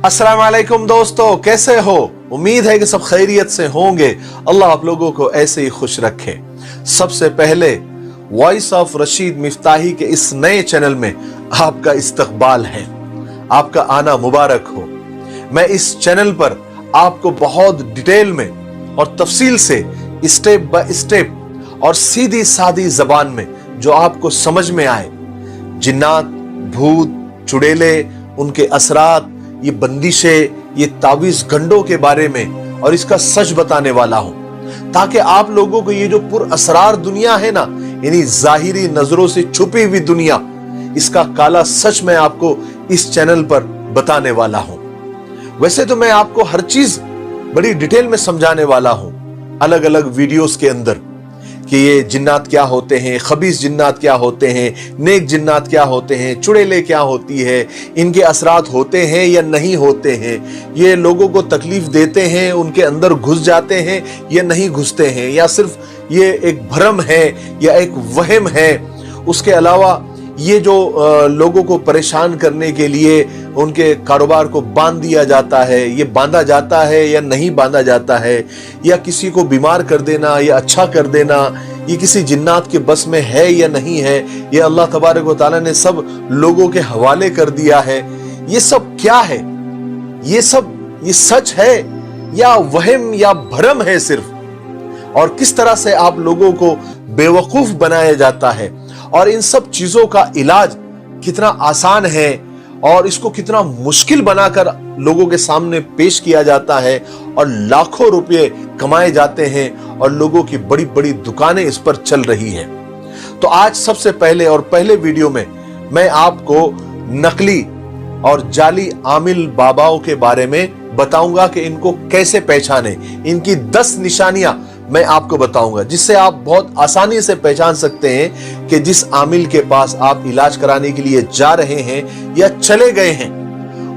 अस्सलाम वालेकुम दोस्तों, कैसे हो? उम्मीद है कि सब खैरियत से होंगे। अल्लाह आप लोगों को ऐसे ही खुश रखे। सबसे पहले वॉइस ऑफ रशीद मिफ्ताही के इस नए चैनल में आपका इस्तकबाल है, आपका आना मुबारक हो। मैं इस चैनल पर आपको बहुत डिटेल में और तफसील से स्टेप बाय स्टेप और सीधी सादी जबान में जो आपको समझ में आए, जिन्नात, भूत, चुड़ैले, उनके असरात, ये बंदिशें, ये तावीज गंडों के बारे में और इसका सच बताने वाला हूं, ताकि आप लोगों को ये जो पुरअसरार दुनिया है ना, यानी जाहिरी नजरों से छुपी हुई दुनिया, इसका काला सच मैं आपको इस चैनल पर बताने वाला हूं। वैसे तो मैं आपको हर चीज बड़ी डिटेल में समझाने वाला हूं अलग अलग वीडियोस के अंदर, कि ये जिन्नात क्या होते हैं, खबीस जिन्नात क्या होते हैं, नेक जिन्नात क्या होते हैं, चुड़ैले क्या होती है, इनके असरात होते हैं या नहीं होते हैं, ये लोगों को तकलीफ देते हैं, उनके अंदर घुस जाते हैं या नहीं घुसते हैं, या सिर्फ ये एक भ्रम है या एक वहम है। उसके अलावा ये जो लोगों को परेशान करने के लिए उनके कारोबार को बांध दिया जाता है, ये बांधा जाता है या नहीं बांधा जाता है, या किसी को बीमार कर देना या अच्छा कर देना, ये किसी जिन्नात के बस में है या नहीं है, ये अल्लाह तबारक व तआला ने सब लोगों के हवाले कर दिया है। ये सब क्या है? ये सब ये सच है या वहम या भ्रम है सिर्फ? और किस तरह से आप लोगों को बेवकूफ बनाया जाता है, और इन सब चीजों का इलाज कितना आसान है और इसको कितना मुश्किल बनाकर लोगों के सामने पेश किया जाता है, और लाखों रुपए कमाए जाते हैं और लोगों की बड़ी बड़ी दुकानें इस पर चल रही हैं। तो आज सबसे पहले और पहले वीडियो में मैं आपको नकली और जाली आमिल बाबाओं के बारे में बताऊंगा कि इनको कैसे पहचाने। इनकी 10 निशानियां मैं आपको बताऊंगा, जिससे आप बहुत आसानी से पहचान सकते हैं कि जिस आमिल के पास आप इलाज कराने के लिए जा रहे हैं या चले गए हैं,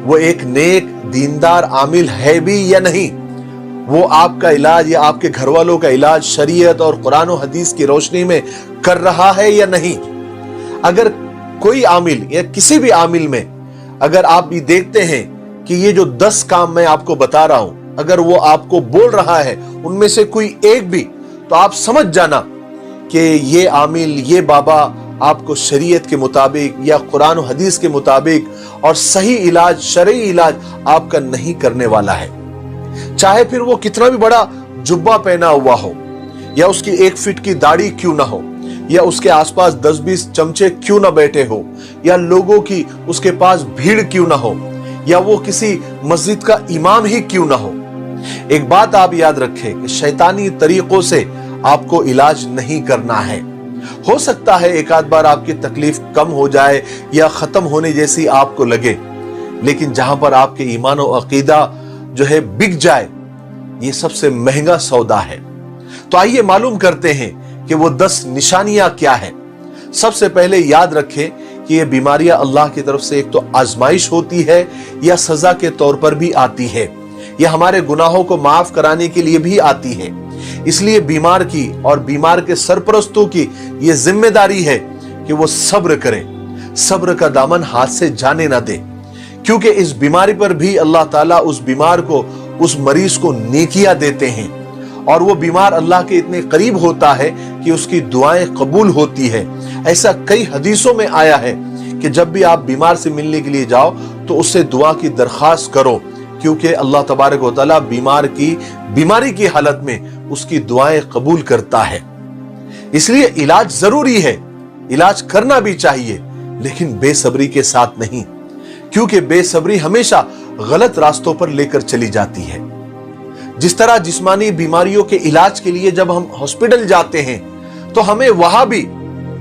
वो एक नेक दीनदार आमिल है भी या नहीं, वो आपका इलाज या आपके घर वालों का इलाज शरीयत और कुरान और हदीस की रोशनी में कर रहा है या नहीं। अगर कोई आमिल या किसी भी आमिल में अगर आप भी देखते हैं कि ये जो 10 काम मैं आपको बता रहा हूं, अगर वो आपको बोल रहा है उनमें से कोई एक भी, तो आप समझ जाना कि ये आमिल, ये बाबा आपको शरीयत के मुताबिक या कुरान और हदीस के मुताबिक और सही इलाज, शरई इलाज आपका नहीं करने वाला है। चाहे फिर वो कितना भी बड़ा जुब्बा पहना हुआ हो, या उसकी 1 फीट की दाढ़ी क्यों ना हो, या उसके आसपास 10-20 चमचे क्यों ना बैठे हो, या लोगों की उसके पास भीड़ क्यों ना हो, या वो किसी मस्जिद का इमाम ही क्यों ना हो। एक बात आप याद रखें कि शैतानी तरीकों से आपको इलाज नहीं करना है। हो सकता है एक आध बार आपकी तकलीफ कम हो जाए या खत्म होने जैसी आपको लगे, लेकिन जहां पर आपके ईमान और अकीदा जो है बिक जाए, ये सबसे महंगा सौदा है। तो आइए मालूम करते हैं कि वो 10 निशानियां क्या है। सबसे पहले याद रखें कि ये बीमारियां अल्लाह की तरफ से एक तो आजमाइश होती है या सजा के तौर पर भी आती है, या हमारे गुनाहों को माफ कराने के लिए भी आती है। इसलिए बीमार की और बीमार के सरपरस्तों की ये जिम्मेदारी है कि वो सब्र करें, सब्र का दामन हाथ से जाने ना दे, क्योंकि इस बीमारी पर भी अल्लाह ताला उस बीमार को, उस मरीज को नेकियां देते हैं, और वो बीमार अल्लाह के इतने करीब होता है कि उसकी दुआएं कबूल होती है। ऐसा कई हदीसों में आया है कि जब भी आप बीमार से मिलने के लिए जाओ तो उससे दुआ की दरखास्त करो, क्योंकि अल्लाह तबारक व तआला बीमार की बीमारी की हालत में उसकी दुआएं कबूल करता है। इसलिए इलाज जरूरी है, इलाज करना भी चाहिए, लेकिन बेसब्री के साथ नहीं, क्योंकि बेसब्री हमेशा गलत रास्तों पर लेकर चली जाती है। जिस तरह जिस्मानी बीमारियों के इलाज के लिए जब हम हॉस्पिटल जाते हैं तो हमें वहां भी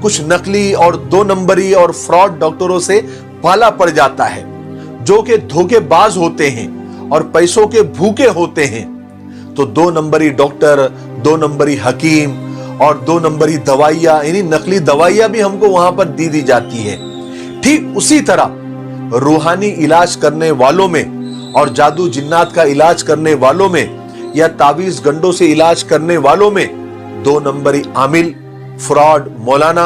कुछ नकली और 2 नंबरी और फ्रॉड डॉक्टरों से पाला पड़ जाता है, जो कि धोखेबाज होते हैं और पैसों के भूखे होते हैं। तो 2 नंबरी डॉक्टर, 2 नंबरी हकीम और 2 नंबरी दवाइयां, यानी नकली दवाइयां भी हमको वहां पर दी जाती है। ठीक उसी तरह रूहानी इलाज करने वालों में और जादू जिन्नात का इलाज करने वालों में या तावीज गंडों से इलाज करने वालों में 2 नंबरी आमिल, फ्रॉड मौलाना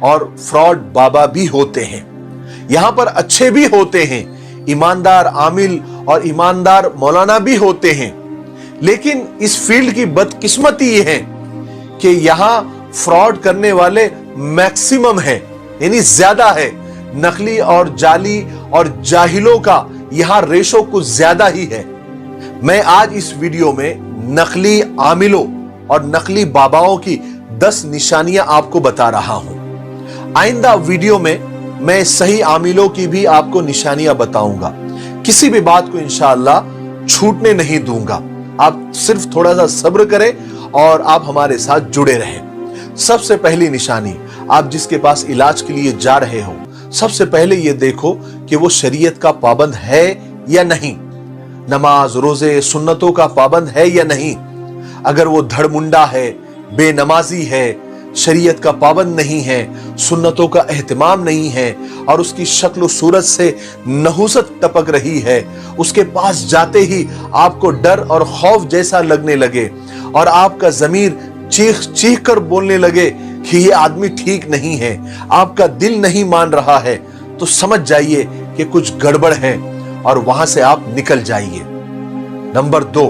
और फ्रॉड बाबा भी होते हैं। यहां पर अच्छे भी होते हैं, ईमानदार आमिल और ईमानदार मौलाना भी होते हैं, लेकिन इस फील्ड की बदकिस्मती ये है कि यहां फ्रॉड करने वाले मैक्सिमम है, यानी ज्यादा है। नकली और जाली और जाहिलों का यहां रेशो कुछ ज्यादा ही है। मैं आज इस वीडियो में नकली आमिलों और नकली बाबाओं की 10 निशानियां आपको बता रहा हूं। आइंदा वीडियो में मैं सही आमिलों की भी आपको निशानियां बताऊंगा। किसी भी बात को इंशाअल्लाह छूटने नहीं दूंगा। आप सिर्फ थोड़ा सा सब्र करें और आप हमारे साथ जुड़े रहें। सबसे पहली निशानी, आप जिसके पास इलाज के लिए जा रहे हो, सबसे पहले ये देखो कि वो शरीयत का पाबंद है या नहीं, नमाज रोजे सुन्नतों का पाबंद है या नहीं। अगर वो धड़मुंडा है, बेनमाजी है, शरीयत का पाबंद नहीं है, सुन्नतों का एहतमाम नहीं है और उसकी शक्ल सूरत से नहुसत टपक रही है, उसके पास जाते ही आपको डर और खौफ जैसा लगने लगे और आपका ज़मीर चीख चीख कर बोलने लगे कि ये आदमी ठीक नहीं है, आपका दिल नहीं मान रहा है, तो समझ जाइए कि कुछ गड़बड़ है और वहां से आप निकल जाइए। नंबर 2,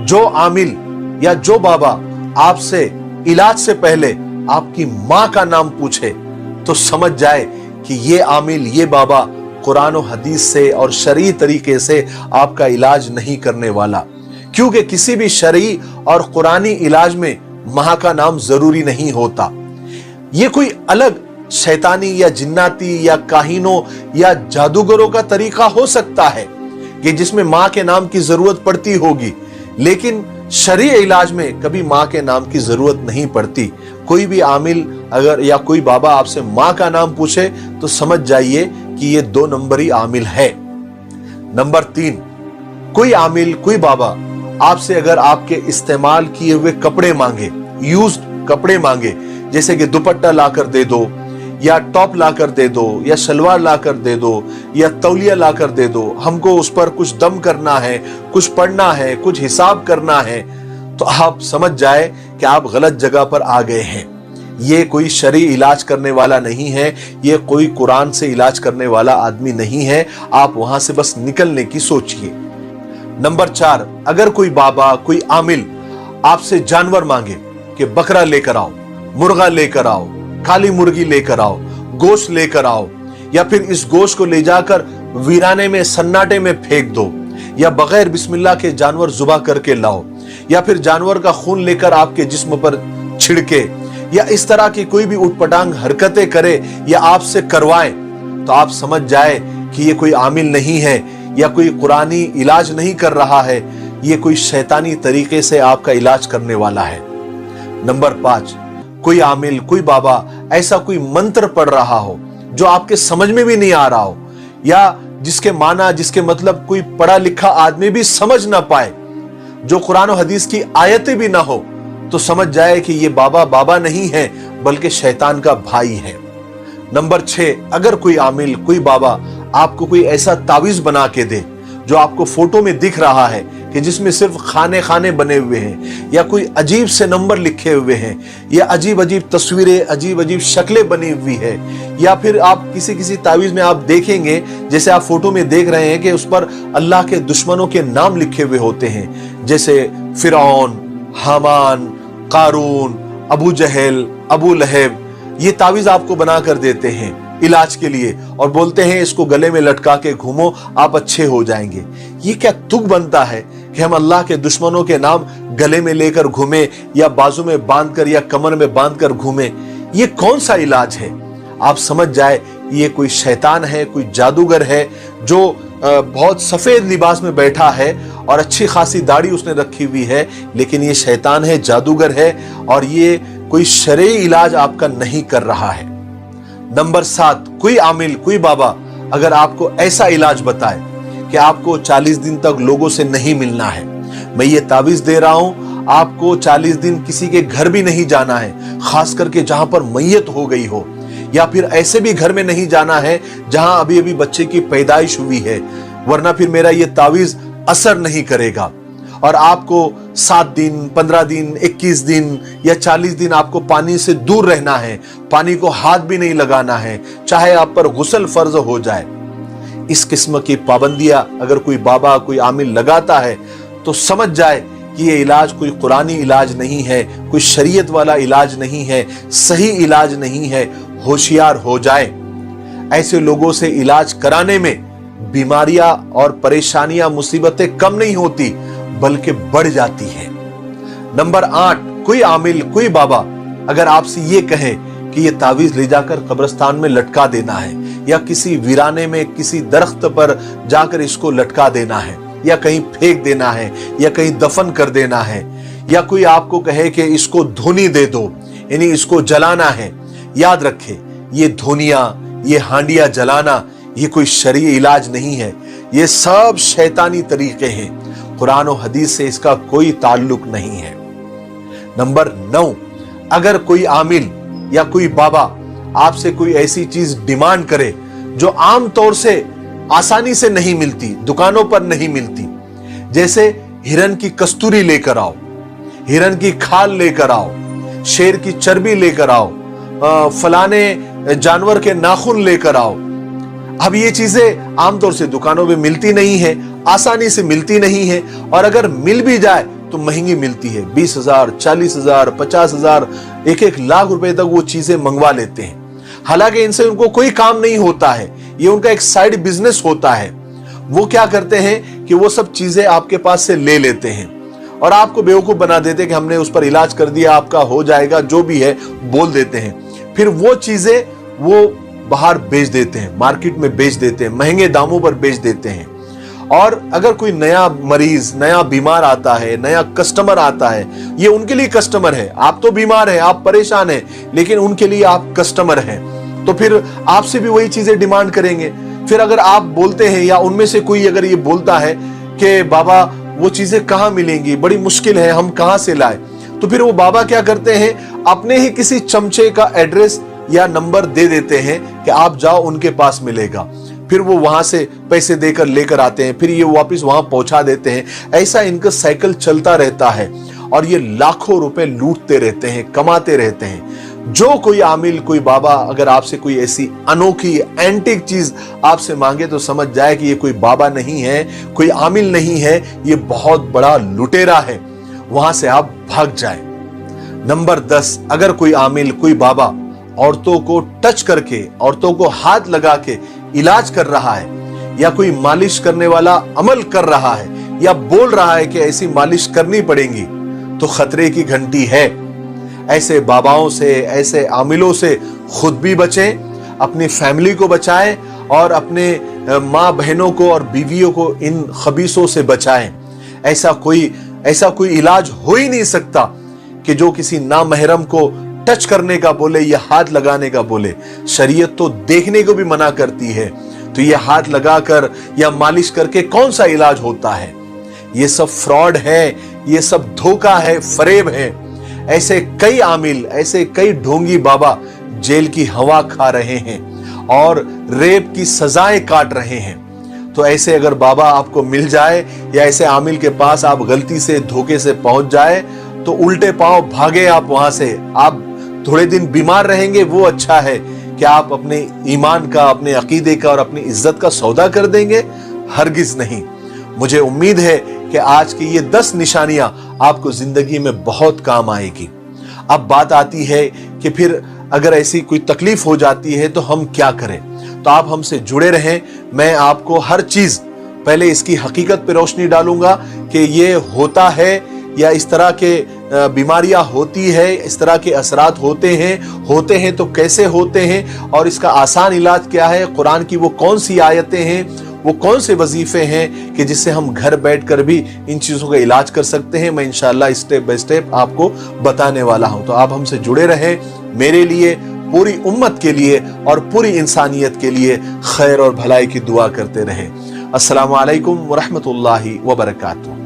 जो आमिल या जो बाबा आपसे इलाज से पहले आपकी मां का नाम पूछे, तो समझ जाए कि ये आमिल, ये बाबा कुरान और हदीस से और शरई तरीके से आपका इलाज नहीं करने वाला। क्योंकि किसी भी शरई और कुरानी इलाज में मां का नाम जरूरी नहीं होता। ये कोई अलग शैतानी या जिन्नाती या काहिनों या जादूगरों का तरीका हो सकता है कि जिसमें मां के नाम की जरूरत पड़ती होगी, लेकिन शरई इलाज में कभी मां के नाम की जरूरत नहीं पड़ती। कोई भी आमिल अगर या कोई बाबा आपसे मां का नाम पूछे तो समझ जाइए कि ये 2 नंबरी आमिल है। नंबर 3, कोई आमिल, कोई बाबा आपसे अगर आपके इस्तेमाल किए हुए कपड़े मांगे, यूज्ड कपड़े मांगे, जैसे कि दुपट्टा लाकर दे दो या टॉप लाकर दे दो या शलवार लाकर दे दो या तौलिया लाकर दे दो, हमको उस पर कुछ दम करना है, कुछ पढ़ना है, कुछ हिसाब करना है, तो आप समझ जाए कि आप गलत जगह पर आ गए हैं। ये कोई शरई इलाज करने वाला नहीं है, ये कोई कुरान से इलाज करने वाला आदमी नहीं है। आप वहां से बस निकलने की सोचिए। नंबर 4, अगर कोई बाबा, कोई आमिल आपसे जानवर मांगे कि बकरा लेकर आओ, मुर्गा लेकर आओ, काली मुर्गी लेकर आओ, गोश्त लेकर आओ, या फिर इस गोश्त को ले जाकर वीराने में सन्नाटे में फेंक दो, या बगैर बिस्मिल्लाह के जानवर जुबा करके लाओ, या फिर जानवर का खून लेकर आपके जिस्म पर छिड़के, या इस तरह की कोई भी उटपटांग हरकतें करे या आपसे करवाए, तो आप समझ जाए कि ये कोई आमिल नहीं है या कोई कुरानी इलाज नहीं कर रहा है, ये कोई शैतानी तरीके से आपका इलाज करने वाला है। नंबर 5, कोई आमिल, कोई बाबा ऐसा कोई मंत्र पढ़ रहा हो जो आपके समझ में भी नहीं आ रहा हो, या जिसके माना, जिसके मतलब कोई पढ़ा लिखा आदमी भी समझ ना पाए, जो कुरान और हदीस की आयतें भी ना हो, तो समझ जाए कि ये बाबा बाबा नहीं है बल्कि शैतान का भाई है। नंबर 6, अगर कोई आमिल, कोई बाबा आपको कोई ऐसा तावीज बना के दे जो आपको फोटो में दिख रहा है कि जिसमें सिर्फ खाने खाने बने हुए हैं, या कोई अजीब से नंबर लिखे हुए हैं, या अजीब अजीब तस्वीरें, अजीब अजीब शक्लें बनी हुई है, या फिर आप किसी तावीज में आप देखेंगे, जैसे आप फोटो में देख रहे हैं कि उस पर अल्लाह के दुश्मनों के नाम लिखे हुए होते हैं, जैसे फिरौन, हामान, कारून, अबू जहल, अबू लहब। ये तावीज आपको बना कर देते हैं इलाज के लिए और बोलते हैं इसको गले में लटका के घूमो, आप अच्छे हो जाएंगे। ये क्या तुक बनता है कि हम अल्लाह के दुश्मनों के नाम गले में लेकर घूमे, या बाजू में बांधकर या कमर में बांधकर घूमे? ये कौन सा इलाज है? आप समझ जाए ये कोई शैतान है, कोई जादूगर है जो बहुत सफेद लिबास में बैठा है और अच्छी खासी दाढ़ी उसने रखी हुई है, लेकिन ये शैतान है, जादूगर है और ये कोई शरई इलाज आपका नहीं कर रहा है। नंबर 7, कोई आमिल, कोई बाबा अगर आपको ऐसा इलाज बताए कि आपको 40 दिन तक लोगों से नहीं मिलना है, मैं ये तावीज दे रहा हूं, आपको 40 दिन किसी के घर भी नहीं जाना है, खास करके जहां पर मैयत हो गई हो, या फिर ऐसे भी घर में नहीं जाना है जहां अभी अभी बच्चे की पैदाइश हुई है, वरना फिर मेरा ये तावीज असर नहीं करेगा। और आपको 7 दिन, 15 दिन, 21 दिन या 40 दिन आपको पानी से दूर रहना है, पानी को हाथ भी नहीं लगाना है, चाहे आप पर गुस्ल फर्ज हो जाए। इस किस्म की पाबंदियां अगर कोई बाबा कोई आमिल लगाता है तो समझ जाए कि ये इलाज कोई कुरानी इलाज नहीं है, कोई शरीयत वाला इलाज नहीं है, सही इलाज नहीं है। होशियार हो जाए। ऐसे लोगों से इलाज कराने में बीमारियां और परेशानियां मुसीबतें कम नहीं होती बल्कि बढ़ जाती है। नंबर 8, कोई आमिल कोई बाबा अगर आपसे ये कहे कि ये तावीज ले जाकर कब्रिस्तान में लटका देना है या किसी वीराने में किसी दरख्त पर जाकर इसको लटका देना है या कहीं फेंक देना है या कहीं दफन कर देना है, या कोई आपको कहे कि इसको धुनी दे दो यानी इसको जलाना है, याद रखे ये धुनिया ये हांडिया जलाना ये कोई शरई इलाज नहीं है। ये सब शैतानी तरीके हैं। कुरान और हदीस से इसका कोई ताल्लुक नहीं है। नंबर 9, अगर कोई आमिल या कोई बाबा आपसे कोई ऐसी चीज डिमांड करे जो आम तौर से आसानी से नहीं मिलती, दुकानों पर नहीं मिलती, जैसे हिरन की कस्तूरी लेकर आओ, हिरन की खाल लेकर आओ, शेर की चर्बी लेकर आओ, फलाने जानवर के नाखून लेकर आओ। अब ये चीजें आमतौर से दुकानों में मिलती नहीं है, आसानी से मिलती नहीं है, और अगर मिल भी जाए तो महंगी मिलती है। 20,000, 40,000, 50,000, 1-1 लाख रुपए तक वो चीजें मंगवा लेते हैं। हालांकि इनसे उनको कोई काम नहीं होता है, ये उनका एक साइड बिजनेस होता है। वो क्या करते हैं कि वो सब चीजें आपके पास से ले लेते हैं और आपको बेवकूफ बना देते हैं कि हमने उस पर इलाज कर दिया, आपका हो जाएगा, जो भी है बोल देते हैं। फिर वो चीजें वो बाहर बेच देते हैं, मार्केट में बेच देते हैं, महंगे दामों पर बेच देते हैं। और अगर कोई नया मरीज नया बीमार आता है, नया कस्टमर आता है, ये उनके लिए कस्टमर है। आप तो बीमार हैं, आप परेशान हैं, लेकिन उनके लिए आप कस्टमर हैं, तो फिर आपसे भी वही चीजें डिमांड करेंगे। फिर अगर आप बोलते हैं या उनमें से कोई अगर ये बोलता है कि बाबा वो चीजें कहां मिलेंगी, बड़ी मुश्किल है, हम कहां से लाए, तो फिर वो बाबा क्या करते हैं, अपने ही किसी चमचे का एड्रेस या नंबर दे देते हैं कि आप जाओ, उनके पास मिलेगा। फिर वो वहां से पैसे देकर लेकर आते हैं, फिर ये वापस वहां पहुंचा देते हैं। ऐसा इनका साइकिल चलता रहता है और ये लाखों रुपए लूटते रहते हैं, कमाते रहते हैं। जो कोई आमिल कोई बाबा अगर आपसे कोई ऐसी अनोखी एंटीक चीज आपसे मांगे तो समझ जाए कि ये कोई बाबा नहीं है, कोई आमिल नहीं है, ये बहुत बड़ा लुटेरा है। वहां से आप भाग जाए। नंबर 10, अगर कोई आमिल कोई बाबा औरतों को टच करके, औरतों को हाथ लगा के इलाज कर रहा है या कोई मालिश करने वाला अमल कर रहा है या बोल रहा है कि ऐसी मालिश करनी पड़ेगी, तो खतरे की घंटी है। ऐसे बाबाओं से, ऐसे आमिलों से खुद भी बचें, अपनी फैमिली को बचाएं और अपने माँ बहनों को और बीवियों को इन खबीसों से बचाएं। ऐसा कोई इलाज हो ही नहीं सकता कि जो किसी नामहरम को टच करने का बोले या हाथ लगाने का बोले। शरीयत तो देखने को भी मना करती है, तो ये हाथ लगाकर या मालिश करके कौन सा इलाज होता है? ये सब फ्रॉड है, ये सब धोखा है, फरेब है। ऐसे कई आमिल, ऐसे कई ढोंगी बाबा जेल की हवा खा रहे हैं और रेप की सजाएं काट रहे हैं। तो ऐसे अगर बाबा आपको मिल जाए या ऐसे आमिल के पास आप गलती से धोखे से पहुंच जाए तो उल्टे पांव भागे आप वहां से। आप थोड़े दिन बीमार रहेंगे, वो अच्छा है कि आप अपने ईमान का, अपने अकीदे का और अपनी इज्जत का सौदा कर देंगे? हरगिज नहीं। मुझे उम्मीद है कि आज की ये 10 निशानियां आपको जिंदगी में बहुत काम आएगी। अब बात आती है कि फिर अगर ऐसी कोई तकलीफ हो जाती है तो हम क्या करें? तो आप हमसे जुड़े रहें। मैं आपको हर चीज पहले इसकी हकीकत पे रोशनी डालूंगा कि ये होता है या इस तरह के बीमारियां होती है, इस तरह के असरात होते हैं तो कैसे होते हैं और इसका आसान इलाज क्या है, कुरान की वो कौन सी आयतें हैं, वो कौन से वजीफे हैं कि जिससे हम घर बैठकर भी इन चीजों का इलाज कर सकते हैं। मैं इंशाअल्लाह स्टेप बाय स्टेप आपको बताने वाला हूं। तो आप हमसे जुड़े रहें। मेरे लिए, पूरी उम्मत के लिए और पूरी इंसानियत के लिए खैर और भलाई की दुआ करते रहें। अस्सलामु अलैकुम व रहमतुल्लाहि व बरकातुहू।